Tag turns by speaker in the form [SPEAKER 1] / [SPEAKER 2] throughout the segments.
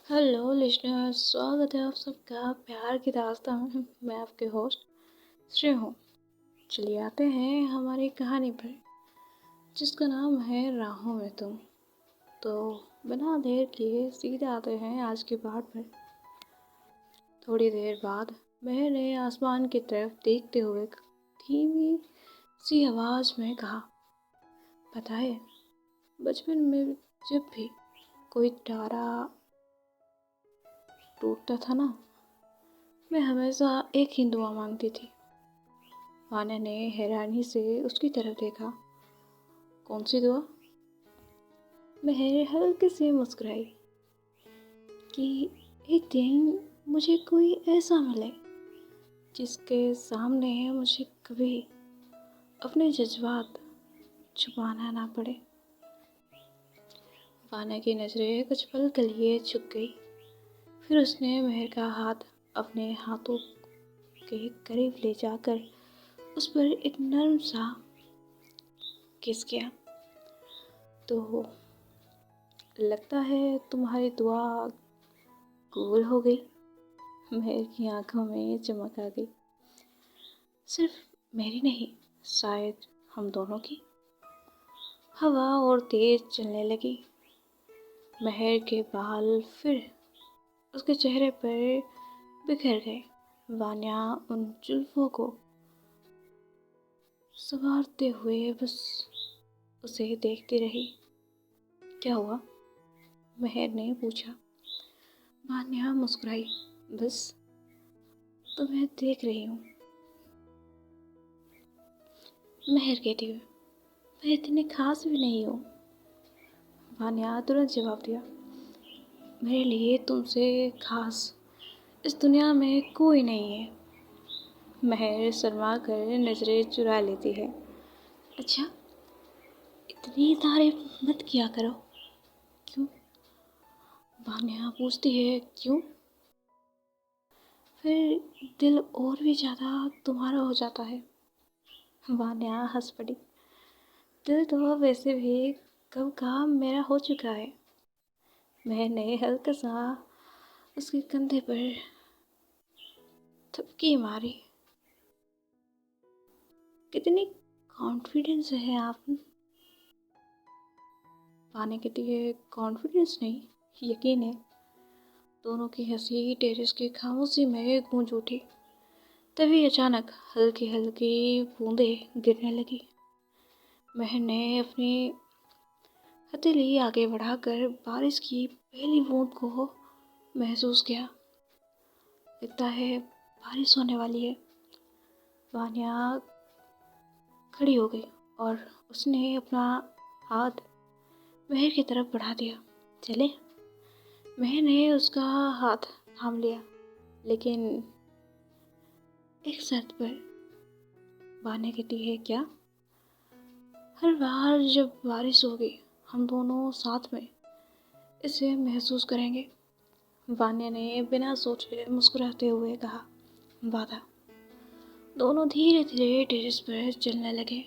[SPEAKER 1] Hello listeners, स्वागत है आप सबका प्यार की दास्तां में। मैं आपके होस्ट श्रेय हूँ। चलिए आते हैं हमारी कहानी पर, जिसका नाम है राहों में तुम। तो बिना देर किए सीधे आते हैं आज के पाठ पर। थोड़ी देर बाद महर ने आसमान की तरफ देखते हुए धीमी सी आवाज़ में कहा, पता है, बचपन में जब भी कोई तारा टूटता था ना, मैं हमेशा एक ही दुआ मांगती थी। वान्या ने हैरानी से उसकी तरफ देखा। कौन सी दुआ? महर हल्के से मुस्कुराई कि एक दिन मुझे कोई ऐसा मिले जिसके सामने मुझे कभी अपने जज्बात छुपाना ना पड़े। वान्या की नजरें कुछ पल के लिए झुक गई। फिर उसने महर का हाथ अपने हाथों के करीब ले जाकर उस पर एक नर्म सा किस किया। तो लगता है तुम्हारी दुआ कबूल हो गई। महर की आंखों में चमक आ गई। सिर्फ मेरी नहीं, शायद हम दोनों की। हवा और तेज चलने लगी। महर के बाल फिर उसके चेहरे पर बिखर गए। वान्या उन जुल्फों को संवारते हुए बस उसे देखती रही। क्या हुआ? महर ने पूछा। वान्या मुस्कुराई। बस तुम्हें देख रही हूँ। महर कहती हुई, मैं इतनी खास भी नहीं हूँ। वान्या तुरंत जवाब दिया, मेरे लिए तुमसे खास इस दुनिया में कोई नहीं है। महर शर्मा कर नजरें चुरा लेती है। अच्छा, इतनी तारीफ मत किया करो। क्यों? वान्या पूछती है, क्यों? फिर दिल और भी ज़्यादा तुम्हारा हो जाता है। वान्या हंस पड़ी। दिल तो वैसे भी कब का मेरा हो चुका है। मैंने हल्का सा उसके कंधे पर थपकी मारी। कितनी कॉन्फिडेंस है आप। पाने के लिए कॉन्फिडेंस नहीं, यकीन है। दोनों की हंसी टेरेस की खामोशी में गूंज उठी। तभी अचानक हल्की हल्की बूंदें गिरने लगी। महर ने अपनी हथेली आगे बढ़ाकर बारिश की पहली बूंद को महसूस किया। लगता है बारिश होने वाली है। वान्या खड़ी हो गई और उसने अपना हाथ महर की तरफ बढ़ा दिया। चले? महर ने उसका हाथ थाम लिया, लेकिन एक शर्त पर। वान्या कहती है, क्या? हर बार जब बारिश होगी हम दोनों साथ में इसे महसूस करेंगे। वान्या ने बिना सोचे मुस्कुराते हुए कहा, वादा। दोनों धीरे धीरे टेरेस पर चलने लगे।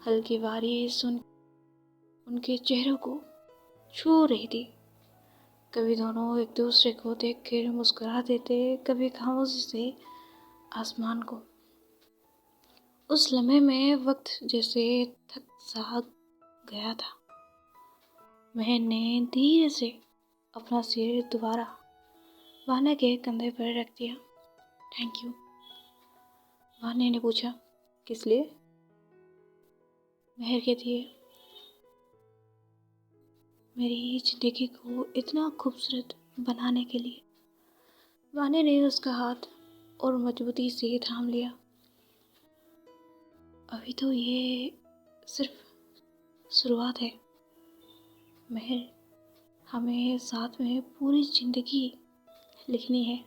[SPEAKER 1] हल्की बारिश उनके चेहरों को छू रही थी। कभी दोनों एक दूसरे को देखकर मुस्कुरा देते, कभी खामोशी से आसमान को। उस लम्हे में वक्त जैसे थक सा गया था। महर ने धीरे से अपना सिर दोबारा वान्या के कंधे पर रख दिया। Thank you. वान्या ने पूछा, किस लिए? महर कहती है, मेरी जिंदगी को इतना खूबसूरत बनाने के लिए। वान्या ने उसका हाथ और मजबूती से थाम लिया। अभी तो ये सिर्फ शुरुआत है महर, हमें साथ में पूरी जिंदगी लिखनी है।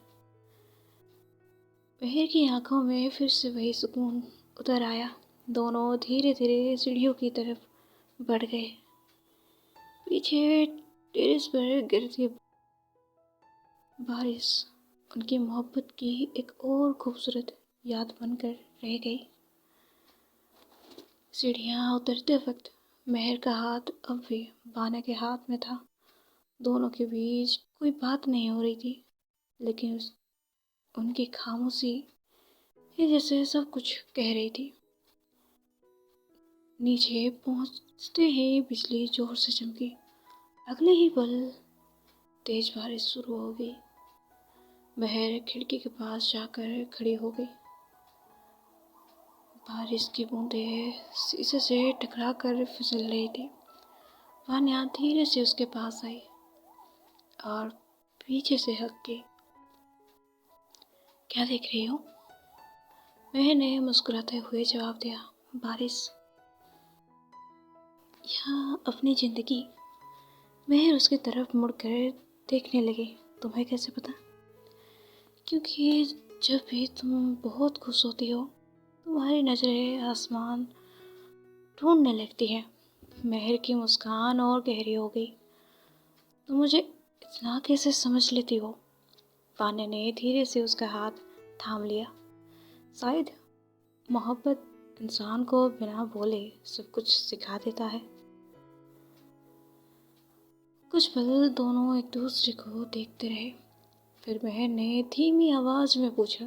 [SPEAKER 1] महर की आंखों में फिर से वही सुकून उतर आया। दोनों धीरे धीरे सीढ़ियों की तरफ बढ़ गए। पीछे टेरेस पर गिरती बारिश उनकी मोहब्बत की एक और खूबसूरत याद बनकर रह गई। सीढ़ियाँ उतरते वक्त महर का हाथ अब भी वान्या के हाथ में था। दोनों के बीच कोई बात नहीं हो रही थी, लेकिन उनकी खामोशी ये जैसे सब कुछ कह रही थी। नीचे पहुंचते ही बिजली जोर से चमकी। अगले ही पल तेज बारिश शुरू हो गई। बहर खिड़की के पास जाकर खड़ी हो गई। बारिश की बूंदें शीशे से टकरा कर फिसल रही थी। वान्या धीरे से उसके पास आई और पीछे से हक के, क्या देख रही हो? मैंने मुस्कुराते हुए जवाब दिया, बारिश। यहाँ अपनी जिंदगी। महर उसकी तरफ मुड़कर देखने लगी। तुम्हें कैसे पता? क्योंकि जब भी तुम बहुत खुश होती हो, तुम्हारी नजरें आसमान ढूंढने लगती हैं। महर की मुस्कान और गहरी हो गई। तुम मुझे इतना कैसे समझ लेती हो? वान्या ने धीरे से उसका हाथ थाम लिया। शायद मोहब्बत इंसान को बिना बोले सब कुछ सिखा देता है। कुछ पल दोनों एक दूसरे को देखते रहे। फिर महर ने धीमी आवाज में पूछा,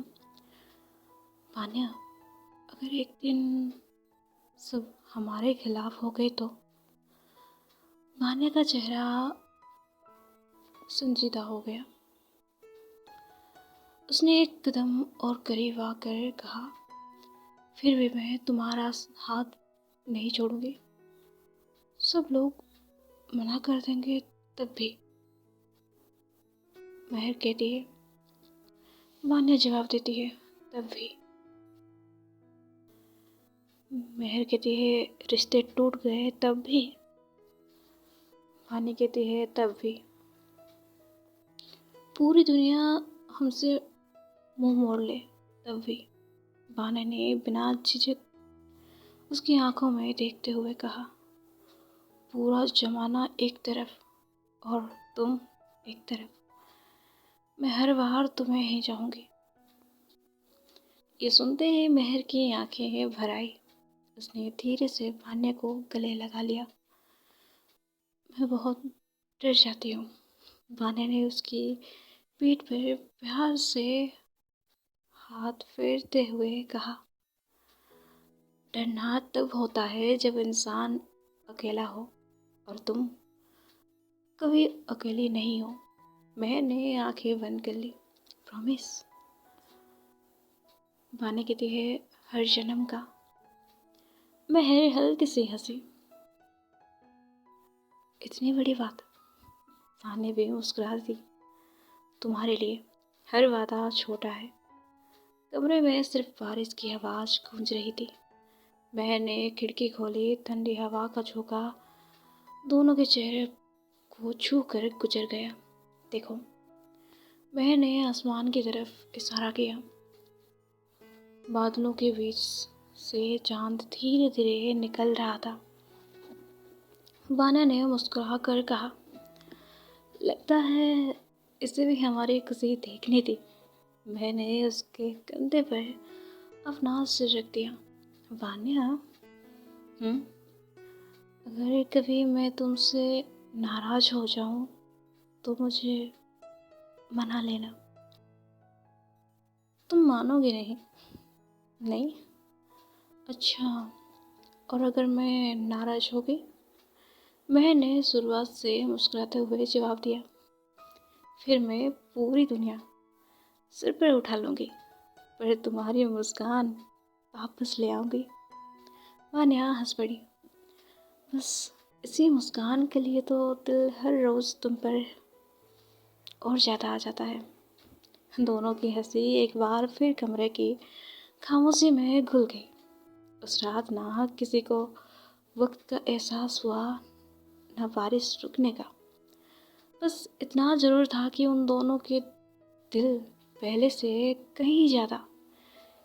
[SPEAKER 1] वान्या, अगर एक दिन सब हमारे खिलाफ हो गए तो? वान्या का चेहरा संजीदा हो गया। उसने एक कदम और करीब आकर कहा, फिर भी मैं तुम्हारा हाथ नहीं छोड़ूंगी। सब लोग मना कर देंगे तब भी। महर कहती है। वान्या जवाब देती है, तब भी। महर कहती है, रिश्ते टूट गए तब भी। वान्या कहती है, तब भी। पूरी दुनिया हमसे मुंह मोड़ ले तब भी। वान्या ने बिना झिझक उसकी आंखों में देखते हुए कहा, पूरा जमाना एक तरफ और तुम एक तरफ, मैं हर बार तुम्हें ही चाहूंगी। ये सुनते ही महर की आंखें भर आई। उसने धीरे से वान्या को गले लगा लिया। मैं बहुत डर जाती हूँ। वान्या ने उसकी पीठ पर प्यार से हाथ फेरते हुए कहा, डरना तब होता है जब इंसान अकेला हो, और तुम कभी अकेली नहीं हो। मैंने आंखें बंद कर ली। प्रॉमिस। वान्या कहती है, हर जन्म का। महर हल्की सी हंसी। इतनी बड़ी बात? वान्या भी मुस्कुरा दी। तुम्हारे लिए हर वादा छोटा है। कमरे में सिर्फ बारिश की आवाज गूंज रही थी। महर ने खिड़की खोली। ठंडी हवा का झोंका दोनों के चेहरे को छू कर गुजर गया। देखो, महर ने आसमान की तरफ इशारा किया। बादलों के बीच से चांद धीरे धीरे निकल रहा था। वान्या ने मुस्कुरा कर कहा, लगता है इसे भी हमारी खुशी देखनी थी। मैंने उसके कंधे पर अपना सिर रख दिया। वान्या, अगर कभी मैं तुमसे नाराज हो जाऊं तो मुझे मना लेना। तुम मानोगे नहीं? नहीं? अच्छा, और अगर मैं नाराज हो गई? मैंने शुरुआत से मुस्कुराते हुए जवाब दिया, फिर मैं पूरी दुनिया सिर पर उठा लूंगी, पर तुम्हारी मुस्कान वापस ले आऊंगी। वान्या हंस पड़ी। बस इसी मुस्कान के लिए तो दिल हर रोज तुम पर और ज़्यादा आ जाता है। दोनों की हंसी एक बार फिर कमरे की खामोशी में घुल गई। उस रात ना किसी को वक्त का एहसास हुआ, ना बारिश रुकने का। बस इतना जरूर था कि उन दोनों के दिल पहले से कहीं ज़्यादा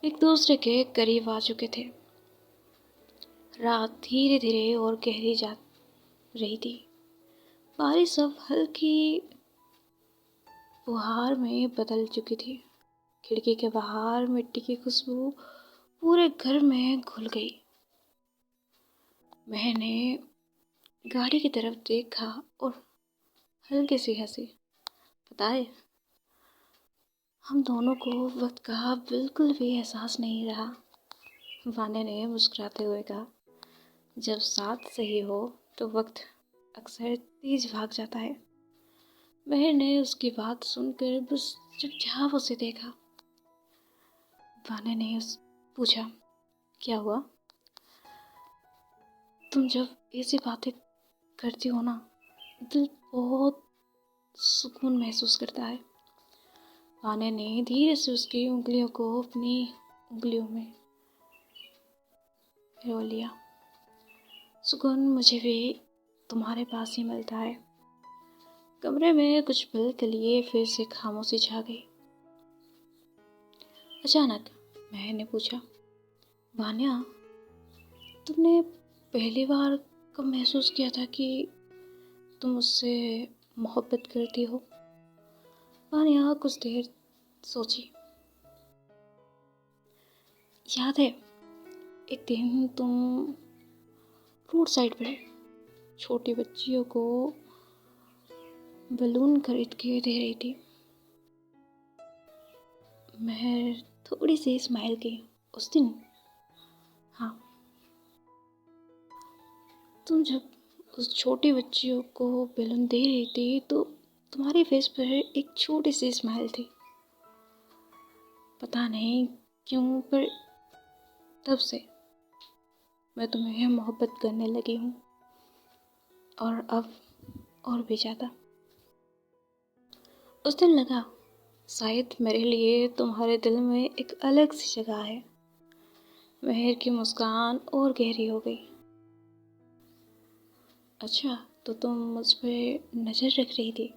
[SPEAKER 1] एक दूसरे के करीब आ चुके थे। रात धीरे धीरे और गहरी जा रही थी। बारिश अब हल्की फुहार में बदल चुकी थी। खिड़की के बाहर मिट्टी की खुशबू पूरे घर में घुल गई। मैंने गाड़ी की तरफ देखा और हल्की सी हंसी। पता है, हम दोनों को वक्त का बिल्कुल भी एहसास नहीं रहा। वान्या ने मुस्कुराते हुए कहा, जब साथ सही हो तो वक्त अक्सर तेज भाग जाता है। महर ने उसकी बात सुनकर बस चुपचाप उसे देखा। वान्या ने पूछा, क्या हुआ? तुम जब ऐसी बातें करती हो ना, दिल बहुत सुकून महसूस करता है। वान्या ने धीरे से उसकी उंगलियों को अपनी उंगलियों में रो लिया। सुकून मुझे भी तुम्हारे पास ही मिलता है। कमरे में कुछ पल के लिए फिर से खामोशी छा गई। अचानक महर ने पूछा, वान्या, तुमने पहली बार कब महसूस किया था कि तुम उससे मोहब्बत करती हो? वान्या कुछ देर सोची। याद है, एक दिन तुम रोड साइड पर छोटी बच्चियों को बलून खरीद के दे रही थी। महर थोड़ी सी स्माइल की। उस दिन? हाँ। तुम जब उस छोटी बच्चियों को बैलून दे रही थी तो तुम्हारे फेस पर एक छोटी सी स्माइल थी। पता नहीं क्यों, पर तब से मैं तुम्हें मोहब्बत करने लगी हूँ, और अब और भी ज़्यादा। उस दिन लगा शायद मेरे लिए तुम्हारे दिल में एक अलग सी जगह है। महर की मुस्कान और गहरी हो गई। अच्छा, तो तुम मुझ पर नज़र रख रही थी?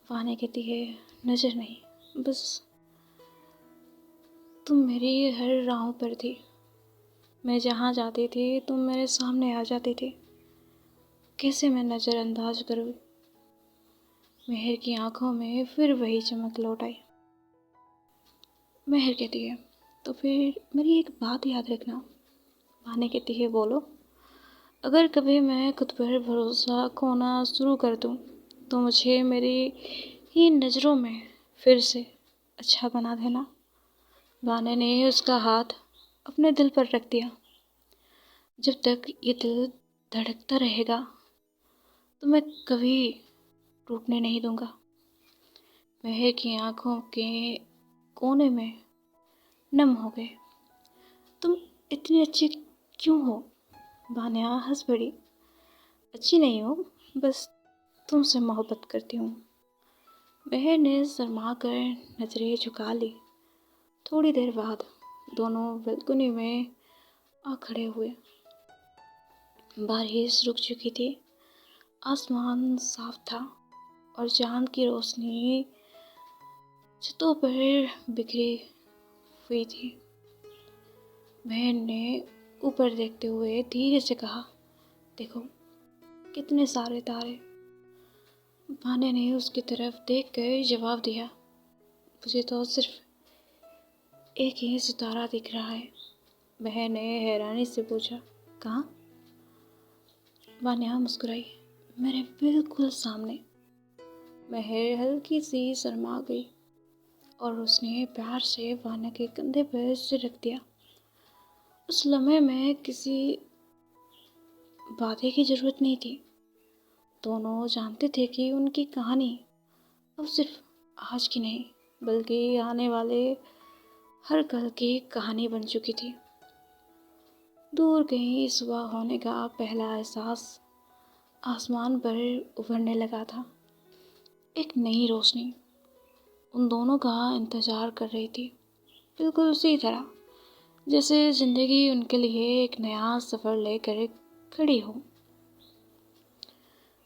[SPEAKER 1] वान्या कहती है, नज़र नहीं, बस तुम मेरी हर राहों पर थी। मैं जहाँ जाती थी तुम मेरे सामने आ जाती थी। कैसे मैं नज़रअंदाज करूँ? महर की आंखों में फिर वही चमक लौट आई। महर कहती है, तो फिर मेरी एक बात याद रखना। वान्या कहती है, बोलो। अगर कभी मैं खुद पर भरोसा खोना शुरू कर दूँ तो मुझे मेरी ही नज़रों में फिर से अच्छा बना देना। वान्या ने उसका हाथ अपने दिल पर रख दिया। जब तक ये दिल धड़कता रहेगा तो मैं कभी टूटने नहीं दूंगा। महर की आंखों के कोने में नम हो गए। तुम इतनी अच्छी क्यों हो? वान्या हंस पड़ी। अच्छी नहीं हो, बस तुमसे मोहब्बत करती हूँ। महर ने शर्मा कर नजरें झुका ली। थोड़ी देर बाद दोनों बालकनी में आ खड़े हुए। बारिश रुक चुकी थी। आसमान साफ था और चांद की रोशनी छतों पर बिखरी हुई थी। महर ने ऊपर देखते हुए धीरे से कहा, देखो कितने सारे तारे। वान्या ने उसकी तरफ देखकर जवाब दिया, मुझे तो सिर्फ एक ही सितारा दिख रहा है। महर ने हैरानी से पूछा, कहाँ? वान्या मुस्कुराई, मेरे बिल्कुल सामने। महर हल्की सी शर्मा गई और उसने प्यार से वान्या के कंधे पर सिर रख दिया। उस लम्हे में किसी वादे की जरूरत नहीं थी। दोनों जानते थे कि उनकी कहानी अब सिर्फ आज की नहीं, बल्कि आने वाले हर कल की कहानी बन चुकी थी। दूर कहीं सुबह होने का पहला एहसास आसमान पर उभरने लगा था। एक नई रोशनी उन दोनों का इंतजार कर रही थी, बिल्कुल उसी तरह जैसे जिंदगी उनके लिए एक नया सफ़र लेकर खड़ी हो।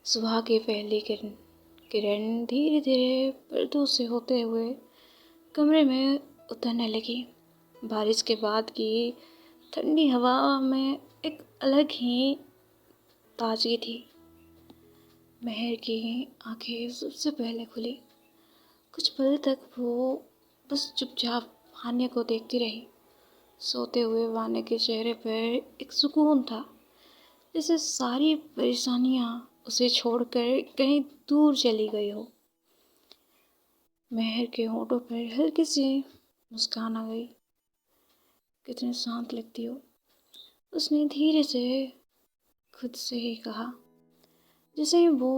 [SPEAKER 1] सुबह की पहली किरण धीरे धीरे पर्दों से होते हुए कमरे में उतरने लगी। बारिश के बाद की ठंडी हवा में एक अलग ही ताजगी थी। महर की आंखें सबसे पहले खुली। कुछ पल तक वो बस चुपचाप वान्या को देखती रही। सोते हुए वान्या के चेहरे पर एक सुकून था, जैसे सारी परेशानियां उसे छोड़कर कहीं दूर चली गई हो। महर के होठों पर हल्की सी मुस्कान आ गई। कितने शांत लगती हो, उसने धीरे से खुद से ही कहा। जैसे ही वो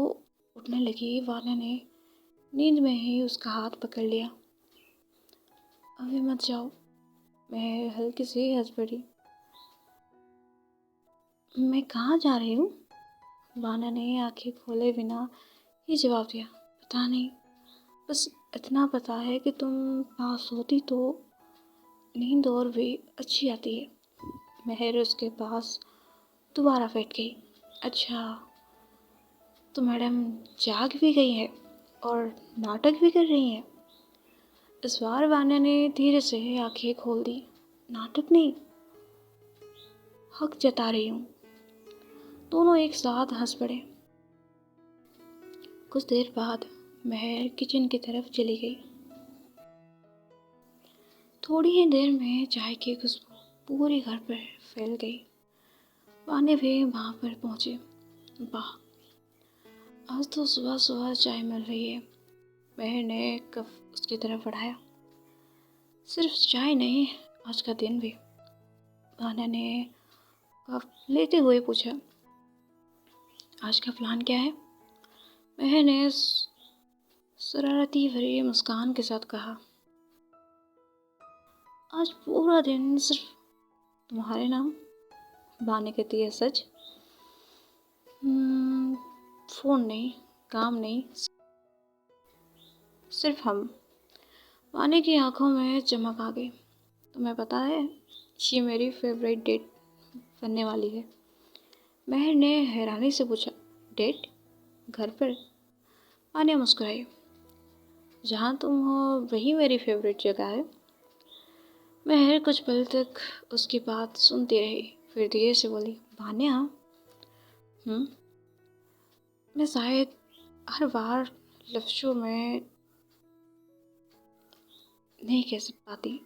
[SPEAKER 1] उठने लगी, वाना ने नींद में ही उसका हाथ पकड़ लिया। अभी मत जाओ। मैं हल्की सी हंस पड़ी। मैं कहाँ जा रही हूँ? वाना ने आंखें खोले बिना ही जवाब दिया। पता नहीं, बस इतना पता है कि तुम पास होती तो नींद और भी अच्छी आती है। महर उसके पास दोबारा बैठ गई। अच्छा, तो मैडम जाग भी गई है और नाटक भी कर रही हैं। इस बार वाना ने धीरे से आंखें खोल दी। नाटक नहीं, हक जता रही हूँ। दोनों एक साथ हंस पड़े। कुछ देर बाद महर किचन की तरफ चली गई। थोड़ी ही देर में चाय की खुशबू पूरे घर पर फैल गई। वाने भी वहाँ पर पहुँचे। वाह, आज तो सुबह सुबह चाय मिल रही है। महर ने कप उसकी तरफ बढ़ाया। सिर्फ चाय नहीं, आज का दिन भी। वाना ने कप लेते हुए पूछा। आज का प्लान क्या है? महर ने शरारती भरी मुस्कान के साथ कहा। आज पूरा दिन सिर्फ तुम्हारे नाम। वाना कहती है, सच? फोन नहीं, काम नहीं, सिर्फ हम। वाने की आंखों में चमक आ गई। तुम्हें पता है, ये मेरी फेवरेट डेट बनने वाली है। महर ने हैरानी से पूछा। डेट? घर पर? वाना मुस्कुराई। जहाँ तुम हो वही मेरी फेवरेट जगह है। महर कुछ पल तक उसकी बात सुनती रही, फिर धीरे से बोली। वाना, मैं शायद हर बार लफ्ज़ों में नहीं कह पाती,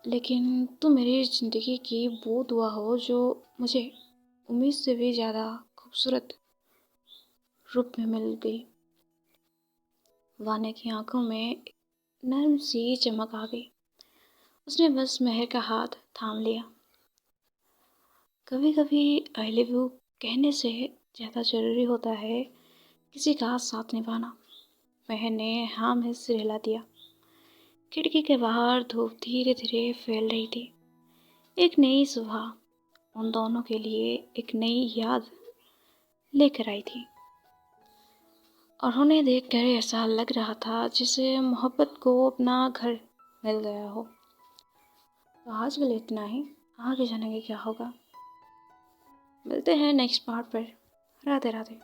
[SPEAKER 1] लेकिन तुम मेरी ज़िंदगी की वो दुआ हो जो मुझे उम्मीद से भी ज़्यादा खूबसूरत रूप में मिल गई। वाना की आंखों में नर्म सी चमक आ गई। उसने बस महर का हाथ थाम लिया। कभी कभी आई लव यू कहने से ज़्यादा ज़रूरी होता है किसी का साथ निभाना। महर ने हाँ में सिर हिला दिया। खिड़की के बाहर धूप धीरे धीरे फैल रही थी। एक नई सुबह उन दोनों के लिए एक नई याद लेकर आई थी, और उन्हें देखकर ऐसा लग रहा था जैसे मोहब्बत को अपना घर मिल गया हो। तो आज के लिए इतना ही। आगे जानेंगे क्या होगा। मिलते हैं नेक्स्ट पार्ट पर। राधे राधे।